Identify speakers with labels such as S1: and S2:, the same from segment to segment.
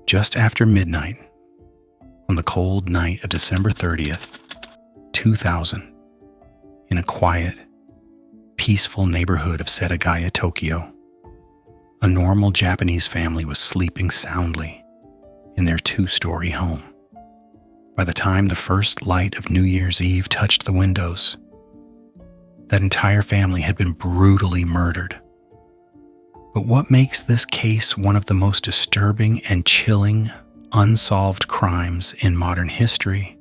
S1: Just after midnight, on the cold night of December 30th, 2000, in a quiet, peaceful neighborhood of Setagaya, Tokyo, a normal Japanese family was sleeping soundly in their 2-story home. By the time the first light of New Year's Eve touched the windows, that entire family had been brutally murdered. But what makes this case one of the most disturbing and chilling unsolved crimes in modern history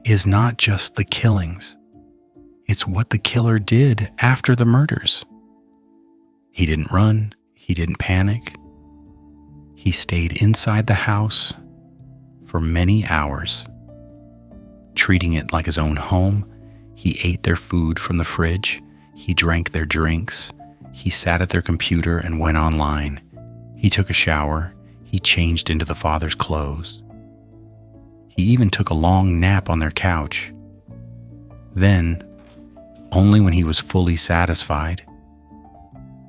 S1: is not just the killings, it's what the killer did after the murders. He didn't run, he didn't panic. He stayed inside the house for many hours, treating it like his own home. He ate their food from the fridge, he drank their drinks, he sat at their computer and went online. He took a shower, he changed into the father's clothes. He even took a long nap on their couch. Then, only when he was fully satisfied,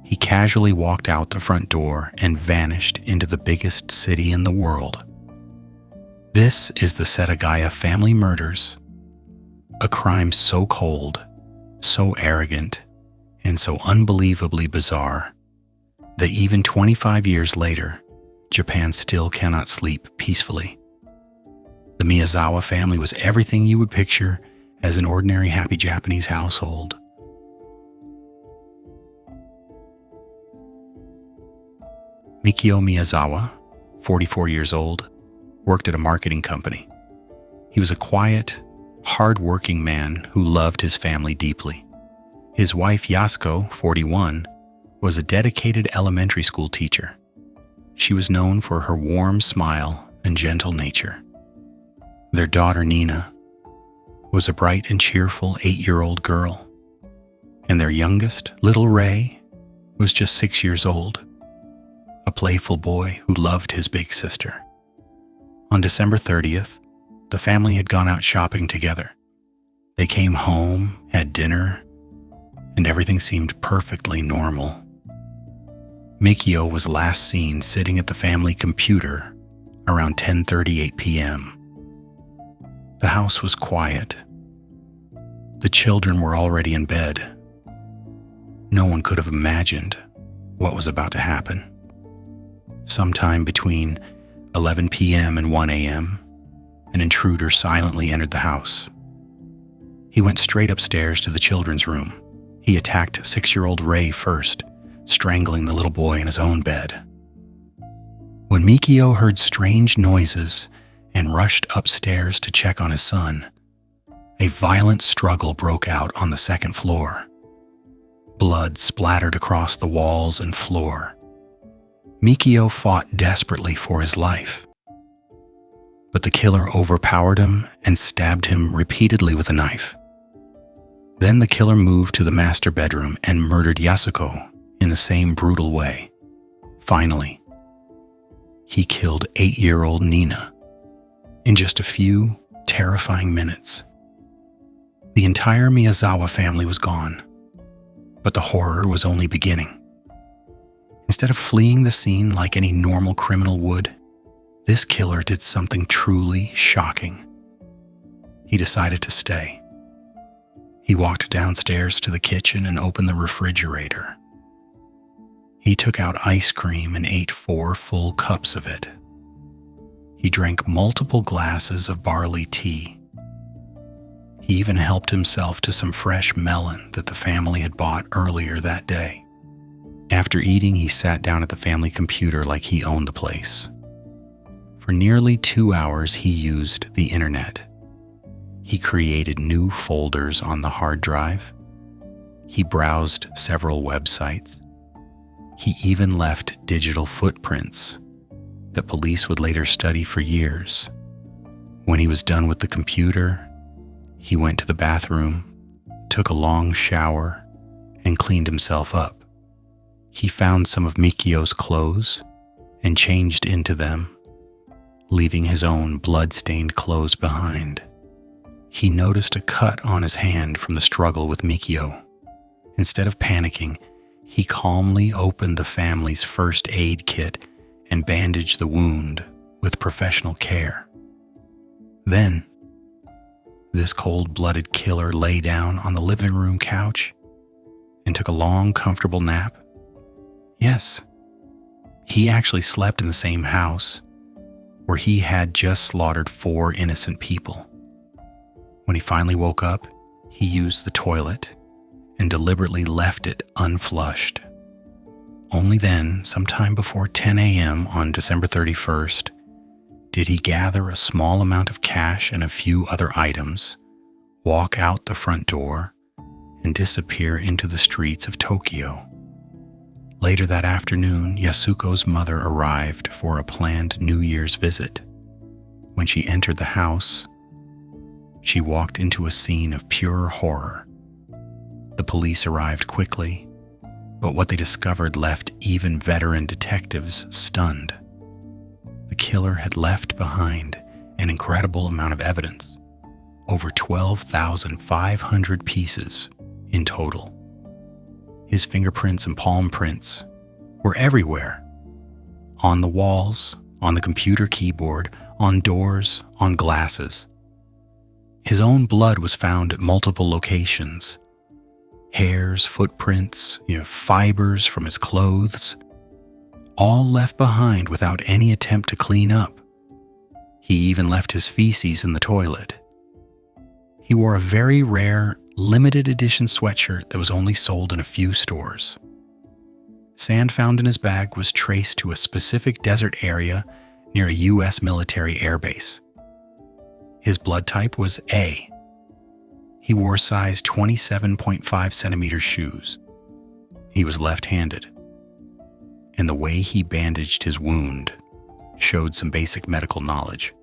S1: he casually walked out the front door and vanished into the biggest city in the world. This is the Setagaya Family Murders, a crime so cold, so arrogant, and so unbelievably bizarre that even 25 years later, Japan still cannot sleep peacefully. The Miyazawa family was everything you would picture as an ordinary happy Japanese household. Mikio Miyazawa, 44 years old, worked at a marketing company. He was a quiet, hard-working man who loved his family deeply. His wife Yasuko, 41, was a dedicated elementary school teacher. She was known for her warm smile and gentle nature. Their daughter Nina was a bright and cheerful 8-year-old girl, and their youngest, little Ray, was just 6 years old, a playful boy who loved his big sister. On December 30th, the family had gone out shopping together. They came home, had dinner, and everything seemed perfectly normal. Mikio was last seen sitting at the family computer around 10:38 p.m. The house was quiet. The children were already in bed. No one could have imagined what was about to happen. Sometime between 11 p.m. and 1 a.m., an intruder silently entered the house. He went straight upstairs to the children's room. He attacked 6-year-old Ray first, strangling the little boy in his own bed. When Mikio heard strange noises and rushed upstairs to check on his son, a violent struggle broke out on the second floor. Blood splattered across the walls and floor. Mikio fought desperately for his life, but the killer overpowered him and stabbed him repeatedly with a knife. Then the killer moved to the master bedroom and murdered Yasuko in the same brutal way. Finally, he killed 8-year-old Nina in just a few terrifying minutes. The entire Miyazawa family was gone, but the horror was only beginning. Instead of fleeing the scene like any normal criminal would, this killer did something truly shocking. He decided to stay. He walked downstairs to the kitchen and opened the refrigerator. He took out ice cream and ate 4 full cups of it. He drank multiple glasses of barley tea. He even helped himself to some fresh melon that the family had bought earlier that day. After eating, he sat down at the family computer like he owned the place. For nearly 2 hours, he used the internet. He created new folders on the hard drive. He browsed several websites. He even left digital footprints that police would later study for years. When he was done with the computer, he went to the bathroom, took a long shower, and cleaned himself up. He found some of Mikio's clothes and changed into them, leaving his own blood-stained clothes behind. He noticed a cut on his hand from the struggle with Mikio. Instead of panicking, he calmly opened the family's first aid kit and bandage the wound with professional care. Then, this cold-blooded killer lay down on the living room couch and took a long, comfortable nap. Yes, he actually slept in the same house where he had just slaughtered 4 innocent people. When he finally woke up, he used the toilet and deliberately left it unflushed. Only then, sometime before 10 a.m. on December 31st, did he gather a small amount of cash and a few other items, walk out the front door, and disappear into the streets of Tokyo. Later that afternoon, Yasuko's mother arrived for a planned New Year's visit. When she entered the house, she walked into a scene of pure horror. The police arrived quickly, but what they discovered left even veteran detectives stunned. The killer had left behind an incredible amount of evidence, over 12,500 pieces in total. His fingerprints and palm prints were everywhere. On the walls, on the computer keyboard, on doors, on glasses. His own blood was found at multiple locations. Hairs, footprints, fibers from his clothes, all left behind without any attempt to clean up. He even left his feces in the toilet. He wore a very rare, limited edition sweatshirt that was only sold in a few stores. Sand found in his bag was traced to a specific desert area near a U.S. military airbase. His blood type was A. He wore size 27.5 centimeter shoes. He was left-handed. And the way he bandaged his wound showed some basic medical knowledge.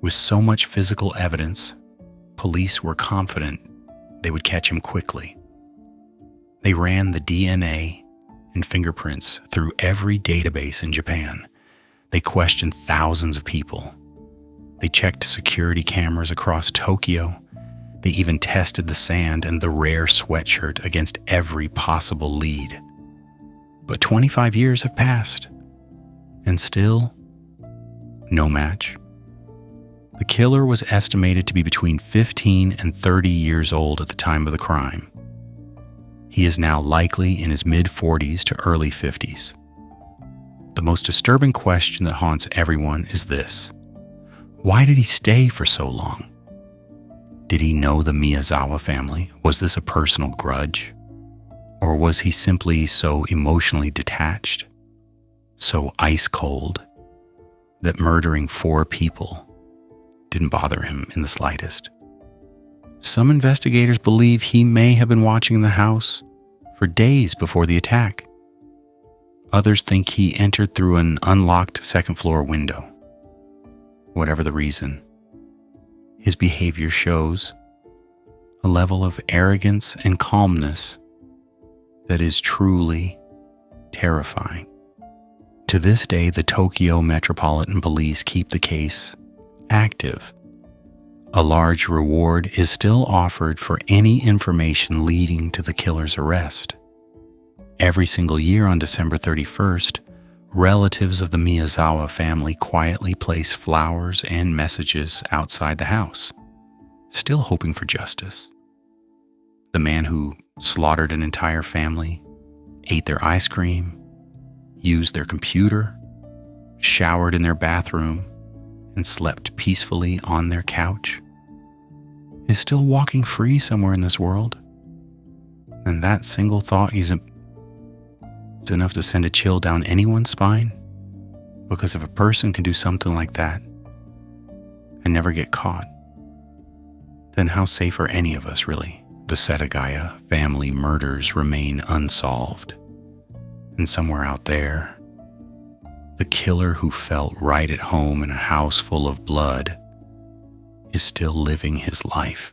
S1: With so much physical evidence, police were confident they would catch him quickly. They ran the DNA and fingerprints through every database in Japan. They questioned thousands of people. They checked security cameras across Tokyo. They even tested the sand and the rare sweatshirt against every possible lead. But 25 years have passed, and still, no match. The killer was estimated to be between 15 and 30 years old at the time of the crime. He is now likely in his mid-40s to early 50s. The most disturbing question that haunts everyone is this: why did he stay for so long? Did he know the Miyazawa family? Was this a personal grudge? Or was he simply so emotionally detached, so ice-cold, that murdering 4 people didn't bother him in the slightest? Some investigators believe he may have been watching the house for days before the attack. Others think he entered through an unlocked second-floor window. Whatever the reason, his behavior shows a level of arrogance and calmness that is truly terrifying. To this day, the Tokyo Metropolitan Police keep the case active. A large reward is still offered for any information leading to the killer's arrest. Every single year on December 31st, relatives of the Miyazawa family quietly place flowers and messages outside the house, still hoping for justice. The man who slaughtered an entire family, ate their ice cream, used their computer, showered in their bathroom, and slept peacefully on their couch, is still walking free somewhere in this world. And that single thought is enough to send a chill down anyone's spine, because if a person can do something like that and never get caught, then how safe are any of us, really? The Setagaya family murders remain unsolved. And somewhere out there, the killer who felt right at home in a house full of blood is still living his life.